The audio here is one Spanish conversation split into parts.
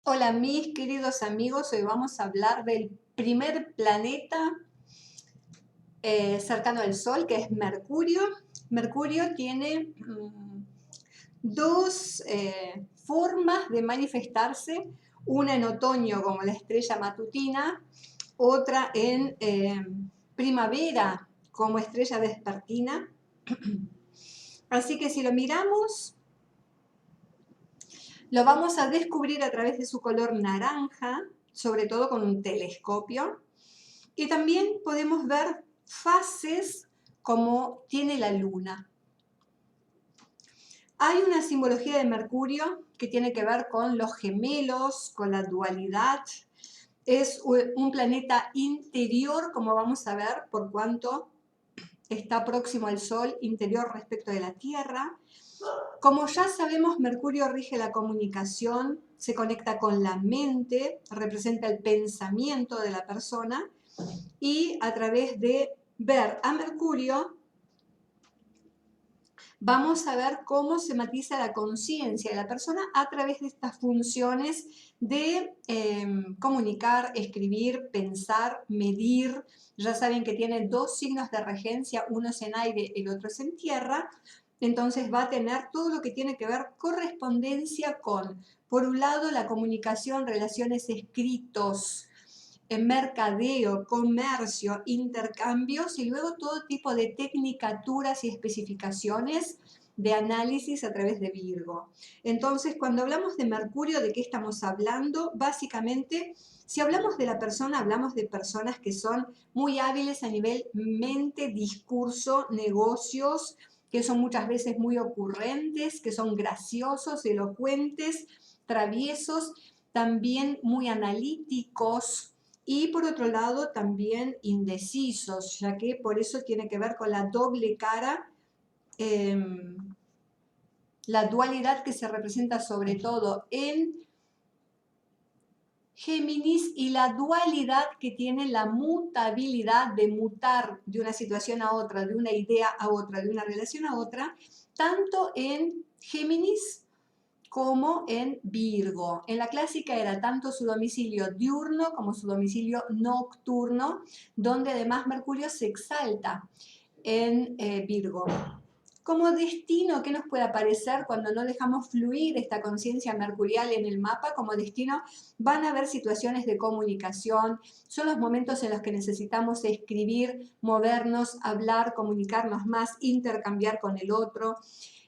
Hola mis queridos amigos, hoy vamos a hablar del primer planeta cercano al Sol, que es Mercurio. Mercurio tiene dos formas de manifestarse, una en otoño como la estrella matutina, otra en primavera como estrella vespertina. Así que si lo miramos, lo vamos a descubrir a través de su color naranja, sobre todo con un telescopio. Y también podemos ver fases como tiene la luna. Hay una simbología de Mercurio que tiene que ver con los gemelos, con la dualidad. Es un planeta interior, como vamos a ver, por cuanto está próximo al Sol, interior respecto de la Tierra. Como ya sabemos, Mercurio rige la comunicación, se conecta con la mente, representa el pensamiento de la persona, y a través de ver a Mercurio vamos a ver cómo se matiza la conciencia de la persona a través de estas funciones de comunicar, escribir, pensar, medir. Ya saben que tiene dos signos de regencia, uno es en aire, el otro es en tierra. Entonces va a tener todo lo que tiene que ver correspondencia con, por un lado, la comunicación, relaciones, escritos, en mercadeo, comercio, intercambios y luego todo tipo de tecnicaturas y especificaciones de análisis a través de Virgo. Entonces, cuando hablamos de Mercurio, ¿de qué estamos hablando? Básicamente, si hablamos de la persona, hablamos de personas que son muy hábiles a nivel mente, discurso, negocios, que son muchas veces muy ocurrentes, que son graciosos, elocuentes, traviesos, también muy analíticos, y por otro lado también indecisos, ya que por eso tiene que ver con la doble cara, la dualidad que se representa sobre todo en Géminis y la dualidad que tiene la mutabilidad de mutar de una situación a otra, de una idea a otra, de una relación a otra, tanto en Géminis como en Virgo. En la clásica era tanto su domicilio diurno como su domicilio nocturno, donde además Mercurio se exalta en Virgo. Como destino, ¿qué nos puede aparecer cuando no dejamos fluir esta conciencia mercurial en el mapa? Como destino van a haber situaciones de comunicación, son los momentos en los que necesitamos escribir, movernos, hablar, comunicarnos más, intercambiar con el otro.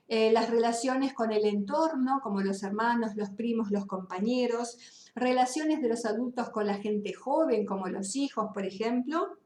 Las relaciones con el entorno, como los hermanos, los primos, los compañeros, relaciones de los adultos con la gente joven, como los hijos, por ejemplo,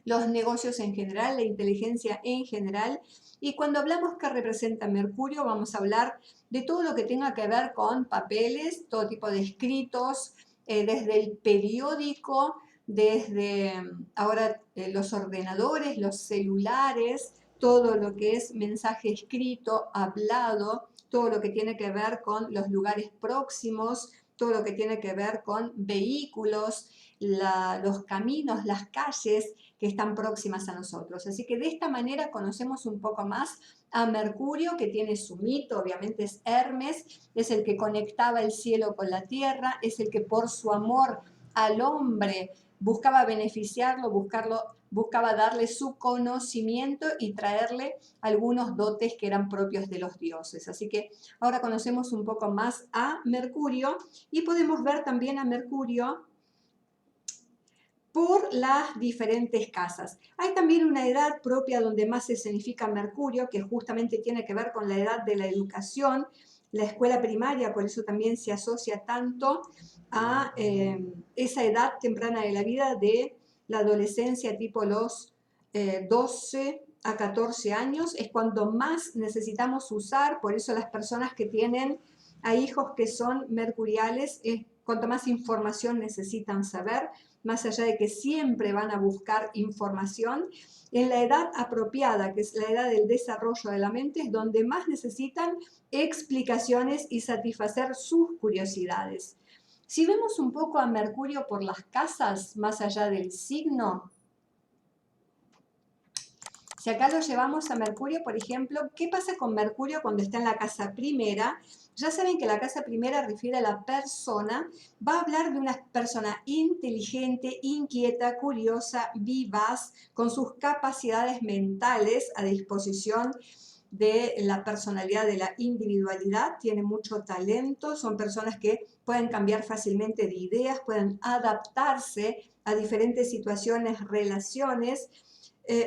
los negocios en general, la inteligencia en general. Y cuando hablamos que representa Mercurio, vamos a hablar de todo lo que tenga que ver con papeles, todo tipo de escritos, desde el periódico, desde ahora los ordenadores, los celulares, todo lo que es mensaje escrito, hablado, todo lo que tiene que ver con los lugares próximos, todo lo que tiene que ver con vehículos, los caminos, las calles que están próximas a nosotros. Así que de esta manera conocemos un poco más a Mercurio, que tiene su mito, obviamente es Hermes, es el que conectaba el cielo con la tierra, es el que por su amor al hombre buscaba beneficiarlo, buscaba darle su conocimiento y traerle algunos dotes que eran propios de los dioses. Así que ahora conocemos un poco más a Mercurio y podemos ver también a Mercurio por las diferentes casas. Hay también una edad propia donde más se escenifica Mercurio, que justamente tiene que ver con la edad de la educación, la escuela primaria, por eso también se asocia tanto a esa edad temprana de la vida de la adolescencia, tipo los 12 a 14 años, es cuando más necesitamos usar, por eso las personas que tienen a hijos que son mercuriales, cuanto más información necesitan saber, más allá de que siempre van a buscar información, en la edad apropiada, que es la edad del desarrollo de la mente, es donde más necesitan explicaciones y satisfacer sus curiosidades. Si vemos un poco a Mercurio por las casas, más allá del signo, Si acá lo llevamos a Mercurio, por ejemplo, ¿qué pasa con Mercurio cuando está en la casa primera? Ya saben que la casa primera refiere a la persona, va a hablar de una persona inteligente, inquieta, curiosa, vivaz, con sus capacidades mentales a disposición de la personalidad, de la individualidad, tiene mucho talento, son personas que pueden cambiar fácilmente de ideas, pueden adaptarse a diferentes situaciones, relaciones.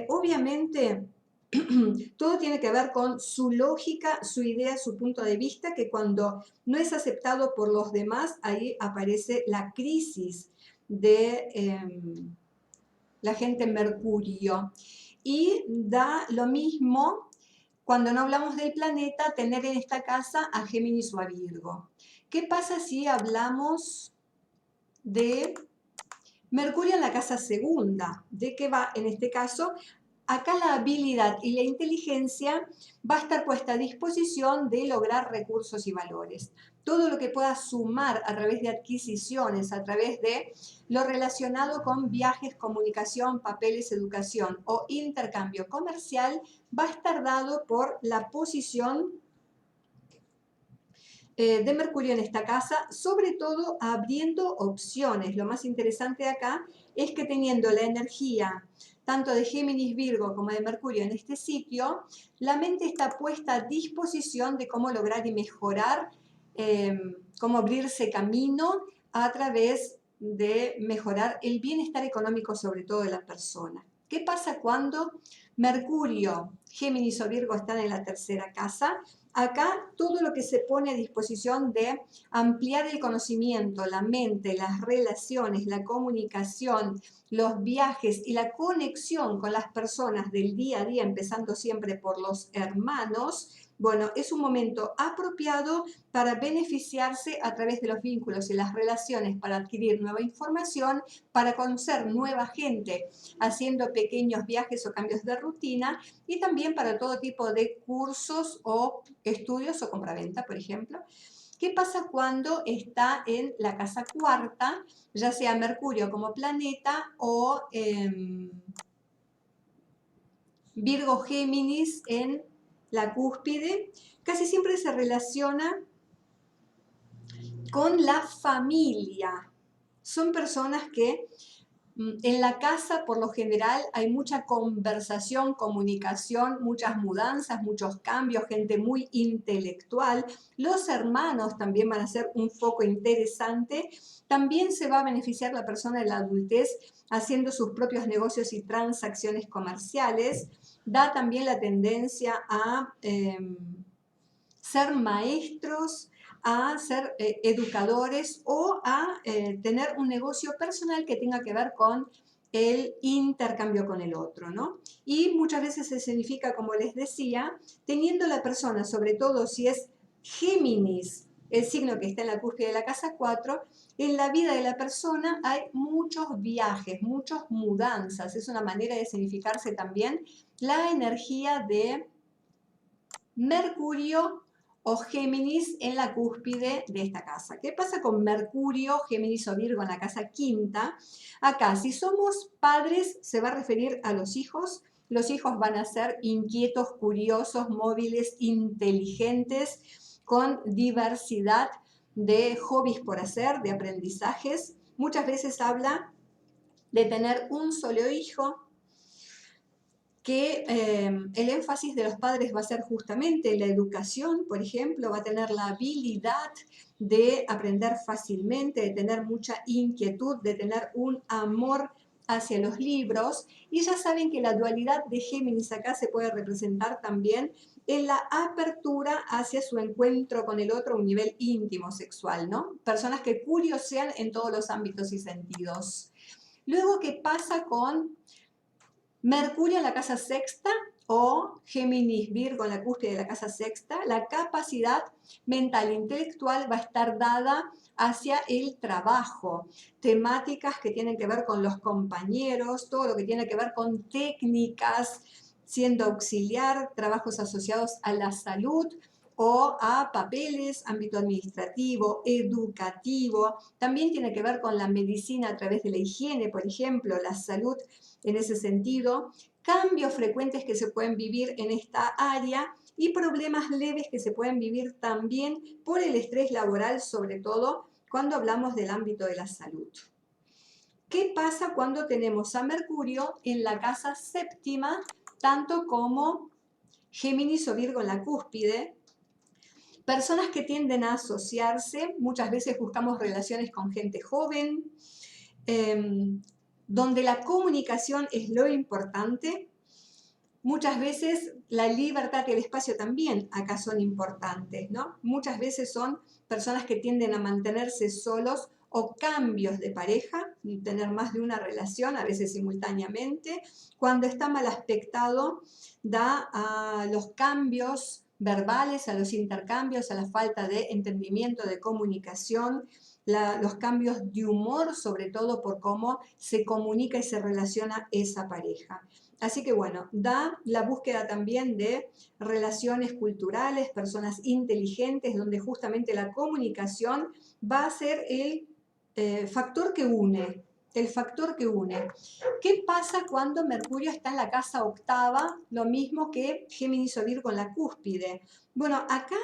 Obviamente, todo tiene que ver con su lógica, su idea, su punto de vista, que cuando no es aceptado por los demás, ahí aparece la crisis de la gente en Mercurio. Y da lo mismo cuando no hablamos del planeta, tener en esta casa a Géminis o a Virgo. ¿Qué pasa si hablamos de Mercurio en la casa segunda? ¿De qué va en este caso? Acá la habilidad y la inteligencia va a estar puesta a disposición de lograr recursos y valores. Todo lo que pueda sumar a través de adquisiciones, a través de lo relacionado con viajes, comunicación, papeles, educación o intercambio comercial, va a estar dado por la posición de Mercurio en esta casa, sobre todo abriendo opciones. Lo más interesante de acá es que teniendo la energía tanto de Géminis, Virgo como de Mercurio en este sitio, la mente está puesta a disposición de cómo lograr y mejorar, cómo abrirse camino a través de mejorar el bienestar económico, sobre todo de la persona. ¿Qué pasa cuando Mercurio, Géminis o Virgo están en la tercera casa? Acá todo lo que se pone a disposición de ampliar el conocimiento, la mente, las relaciones, la comunicación, los viajes y la conexión con las personas del día a día, empezando siempre por los hermanos, bueno, es un momento apropiado para beneficiarse a través de los vínculos y las relaciones, para adquirir nueva información, para conocer nueva gente, haciendo pequeños viajes o cambios de rutina, y también para todo tipo de cursos o estudios o compraventa, por ejemplo. ¿Qué pasa cuando está en la casa cuarta, ya sea Mercurio como planeta o Virgo Géminis en la cúspide? Casi siempre se relaciona con la familia. Son personas que en la casa, por lo general, hay mucha conversación, comunicación, muchas mudanzas, muchos cambios, gente muy intelectual. Los hermanos también van a ser un foco interesante. También se va a beneficiar la persona en la adultez haciendo sus propios negocios y transacciones comerciales. Da también la tendencia a ser maestros, a ser educadores o a tener un negocio personal que tenga que ver con el intercambio con el otro, ¿no? Y muchas veces se significa, como les decía, teniendo la persona, sobre todo si es Géminis, el signo que está en la cúspide de la casa 4, en la vida de la persona hay muchos viajes, muchas mudanzas. Es una manera de significarse también la energía de Mercurio o Géminis en la cúspide de esta casa. ¿Qué pasa con Mercurio, Géminis o Virgo en la casa quinta? Acá, si somos padres, se va a referir a los hijos. Los hijos van a ser inquietos, curiosos, móviles, inteligentes, con diversidad de hobbies por hacer, de aprendizajes. Muchas veces habla de tener un solo hijo, que el énfasis de los padres va a ser justamente la educación, por ejemplo, va a tener la habilidad de aprender fácilmente, de tener mucha inquietud, de tener un amor hacia los libros. Y ya saben que la dualidad de Géminis acá se puede representar también en la apertura hacia su encuentro con el otro a un nivel íntimo sexual, ¿no? Personas que curiosean en todos los ámbitos y sentidos. Luego, ¿qué pasa con Mercurio en la casa sexta o Géminis Virgo en la cúspide de la casa sexta? La capacidad mental e intelectual va a estar dada hacia el trabajo, temáticas que tienen que ver con los compañeros, todo lo que tiene que ver con técnicas, siendo auxiliar, trabajos asociados a la salud o a papeles, ámbito administrativo, educativo. También tiene que ver con la medicina a través de la higiene, por ejemplo, la salud en ese sentido. cambios frecuentes que se pueden vivir en esta área y problemas leves que se pueden vivir también por el estrés laboral, sobre todo cuando hablamos del ámbito de la salud. ¿Qué pasa cuando tenemos a Mercurio en la casa séptima, tanto como Géminis o Virgo en la cúspide? Personas que tienden a asociarse, muchas veces buscamos relaciones con gente joven, donde la comunicación es lo importante. Muchas veces la libertad y el espacio también acá son importantes, ¿no? Muchas veces son personas que tienden a mantenerse solos o cambios de pareja, tener más de una relación, a veces simultáneamente. Cuando está mal aspectado, da a los cambios verbales, a los intercambios, a la falta de entendimiento, de comunicación, los cambios de humor, sobre todo por cómo se comunica y se relaciona esa pareja. Así que bueno, da la búsqueda también de relaciones culturales, personas inteligentes, donde justamente la comunicación va a ser el factor que une, el factor que une. ¿Qué pasa cuando Mercurio está en la casa octava? Lo mismo que Géminis o Virgo en la cúspide. Bueno, acá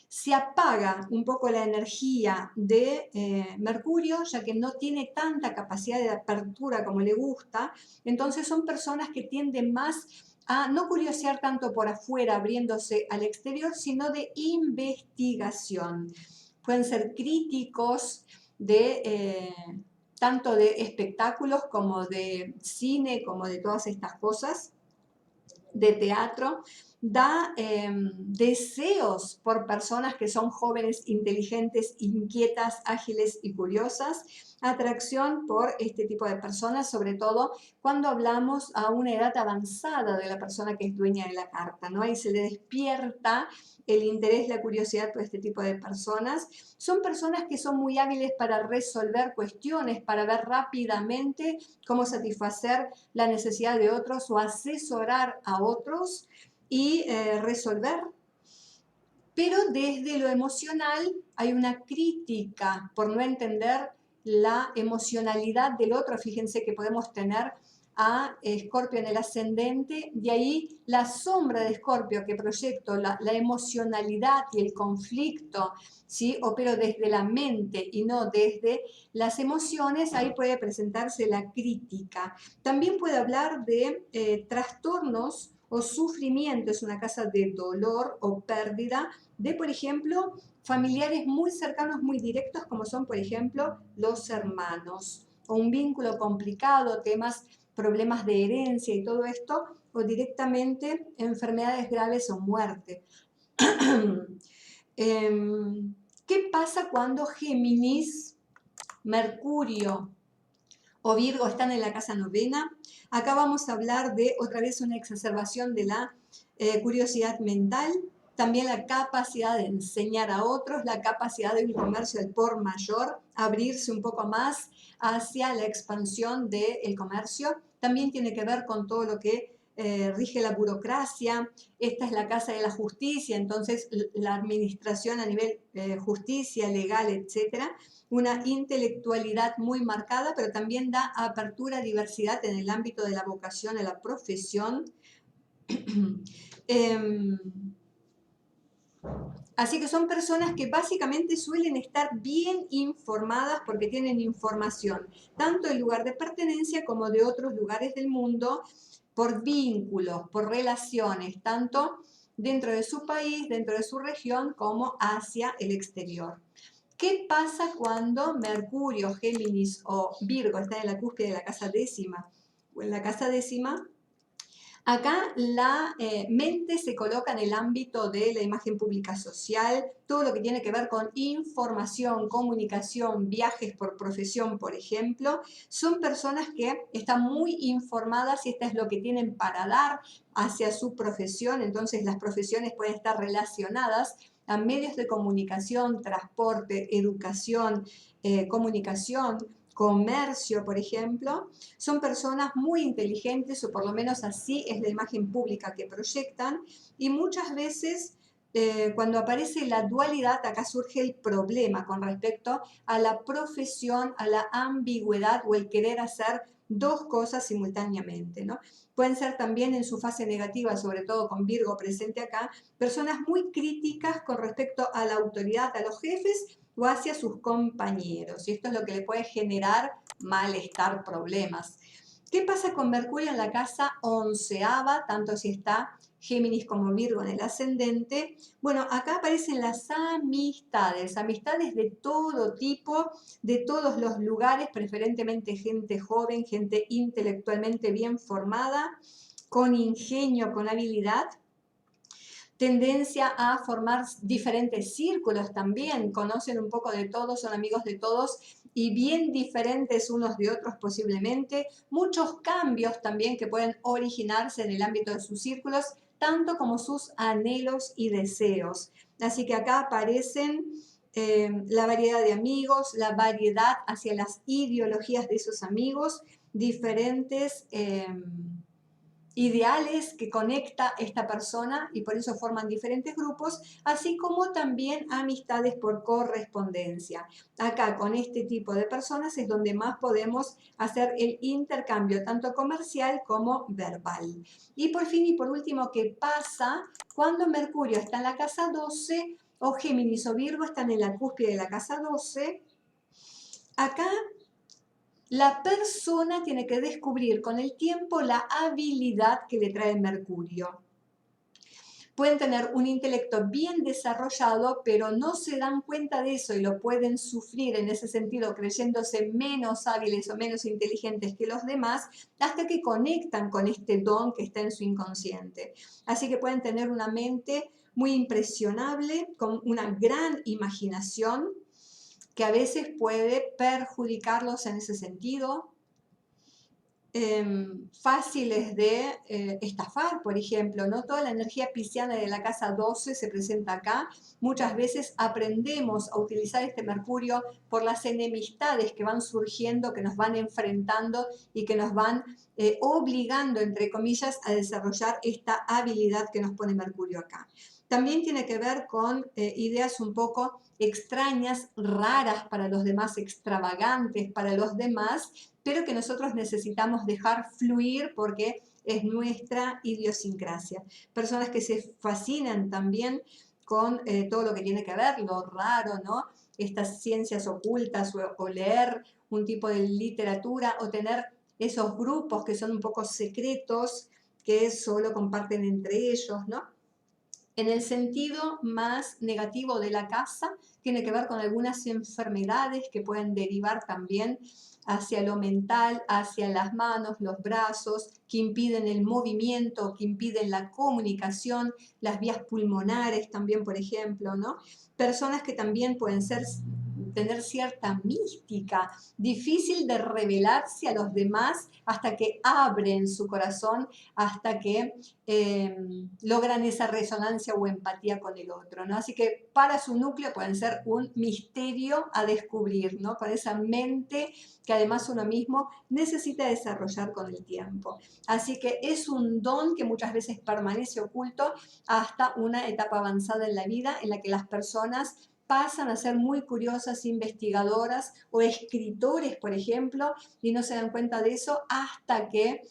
se apaga un poco la energía de Mercurio, ya que no tiene tanta capacidad de apertura como le gusta. Entonces son personas que tienden más a no curiosear tanto por afuera, abriéndose al exterior, sino de investigación. Pueden ser críticos de tanto de espectáculos como de cine, como de todas estas cosas, de teatro. Da deseos por personas que son jóvenes, inteligentes, inquietas, ágiles y curiosas, atracción por este tipo de personas, sobre todo cuando hablamos a una edad avanzada de la persona que es dueña de la carta, ¿no? Ahí se le despierta el interés, la curiosidad por este tipo de personas. Son personas que son muy hábiles para resolver cuestiones, para ver rápidamente cómo satisfacer la necesidad de otros o asesorar a otros y resolver. Pero desde lo emocional hay una crítica por no entender la emocionalidad del otro. Fíjense que podemos tener a Escorpio en el ascendente, de ahí la sombra de Escorpio que proyecto la emocionalidad y el conflicto, ¿sí? Opero desde la mente y no desde las emociones, ahí puede presentarse la crítica. También puede hablar de trastornos o sufrimiento, es una casa de dolor o pérdida de, por ejemplo, familiares muy cercanos, muy directos, como son, por ejemplo, los hermanos, o un vínculo complicado, temas, problemas de herencia y todo esto, o directamente enfermedades graves o muerte. ¿Qué pasa cuando Géminis, Mercurio o Virgo están en la casa novena? Acá vamos a hablar de otra vez una exacerbación de la curiosidad mental, también la capacidad de enseñar a otros, la capacidad de un comercio al por mayor, abrirse un poco más hacia la expansión del comercio. También tiene que ver con todo lo que rige la burocracia. Esta es la casa de la justicia, entonces la administración a nivel justicia, legal, etcétera. Una intelectualidad muy marcada, pero también da apertura a diversidad en el ámbito de la vocación, a la profesión. Así que son personas que básicamente suelen estar bien informadas porque tienen información, tanto del lugar de pertenencia como de otros lugares del mundo, por vínculos, por relaciones, tanto dentro de su país, dentro de su región, como hacia el exterior. ¿Qué pasa cuando Mercurio, Géminis o Virgo están en la cúspide de la casa décima? O en la casa décima, acá la mente se coloca en el ámbito de la imagen pública social, todo lo que tiene que ver con información, comunicación, viajes por profesión, por ejemplo. Son personas que están muy informadas y esto es lo que tienen para dar hacia su profesión, entonces las profesiones pueden estar relacionadas a medios de comunicación, transporte, educación, comunicación, comercio, por ejemplo. Son personas muy inteligentes, o por lo menos así es la imagen pública que proyectan, y muchas veces cuando aparece la dualidad, acá surge el problema con respecto a la profesión, a la ambigüedad o el querer hacer dos cosas simultáneamente, ¿no? Pueden ser también en su fase negativa, sobre todo con Virgo presente acá, personas muy críticas con respecto a la autoridad, a los jefes o hacia sus compañeros. Y esto es lo que le puede generar malestar, problemas. ¿Qué pasa con Mercurio en la casa onceava, tanto si está Géminis como Virgo en el ascendente? Bueno, acá aparecen las amistades, amistades de todo tipo, de todos los lugares, preferentemente gente joven, gente intelectualmente bien formada, con ingenio, con habilidad. Tendencia a formar diferentes círculos también, conocen un poco de todos, son amigos de todos y bien diferentes unos de otros posiblemente. Muchos cambios también que pueden originarse en el ámbito de sus círculos, tanto como sus anhelos y deseos. Así que acá aparecen la variedad de amigos, la variedad hacia las ideologías de esos amigos, diferentes ideales que conecta esta persona y por eso forman diferentes grupos, así como también amistades por correspondencia. Acá con este tipo de personas es donde más podemos hacer el intercambio, tanto comercial como verbal. Y por fin y por último, ¿qué pasa cuando Mercurio está en la casa 12 o Géminis o Virgo están en la cúspide de la casa 12? Acá la persona tiene que descubrir con el tiempo la habilidad que le trae Mercurio. Pueden tener un intelecto bien desarrollado, pero no se dan cuenta de eso y lo pueden sufrir en ese sentido, creyéndose menos hábiles o menos inteligentes que los demás, hasta que conectan con este don que está en su inconsciente. Así que pueden tener una mente muy impresionable, con una gran imaginación, que a veces puede perjudicarlos en ese sentido, fáciles de estafar, por ejemplo, ¿no? Toda la energía pisciana de la casa 12 se presenta acá. Muchas veces aprendemos a utilizar este Mercurio por las enemistades que van surgiendo, que nos van enfrentando y que nos van obligando, entre comillas, a desarrollar esta habilidad que nos pone Mercurio acá. También tiene que ver con ideas un poco extrañas, raras para los demás, extravagantes para los demás, pero que nosotros necesitamos dejar fluir porque es nuestra idiosincrasia. Personas que se fascinan también con todo lo que tiene que ver, lo raro, ¿no? Estas ciencias ocultas o leer un tipo de literatura o tener esos grupos que son un poco secretos que solo comparten entre ellos, ¿no? En el sentido más negativo de la casa, tiene que ver con algunas enfermedades que pueden derivar también hacia lo mental, hacia las manos, los brazos, que impiden el movimiento, que impiden la comunicación, las vías pulmonares también, por ejemplo, ¿no? Personas que también pueden tener cierta mística, difícil de revelarse a los demás hasta que abren su corazón, hasta que logran esa resonancia o empatía con el otro, ¿no? Así que para su núcleo pueden ser un misterio a descubrir, ¿no? Con esa mente que además uno mismo necesita desarrollar con el tiempo. Así que es un don que muchas veces permanece oculto hasta una etapa avanzada en la vida en la que las personas pasan a ser muy curiosas, investigadoras o escritores, por ejemplo, y no se dan cuenta de eso hasta que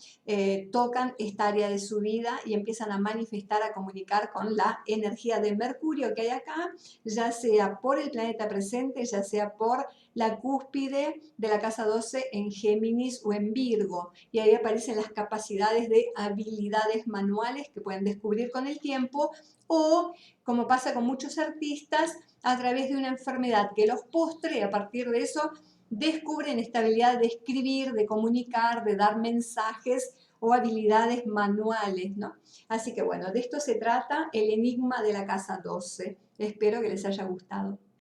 tocan esta área de su vida y empiezan a manifestar, a comunicar con la energía de Mercurio que hay acá, ya sea por el planeta presente, ya sea por la cúspide de la casa 12 en Géminis o en Virgo. Y ahí aparecen las capacidades de habilidades manuales que pueden descubrir con el tiempo o, como pasa con muchos artistas, a través de una enfermedad que los postre y a partir de eso descubren esta habilidad de escribir, de comunicar, de dar mensajes o habilidades manuales, ¿no? Así que bueno, de esto se trata el enigma de la casa 12. Espero que les haya gustado.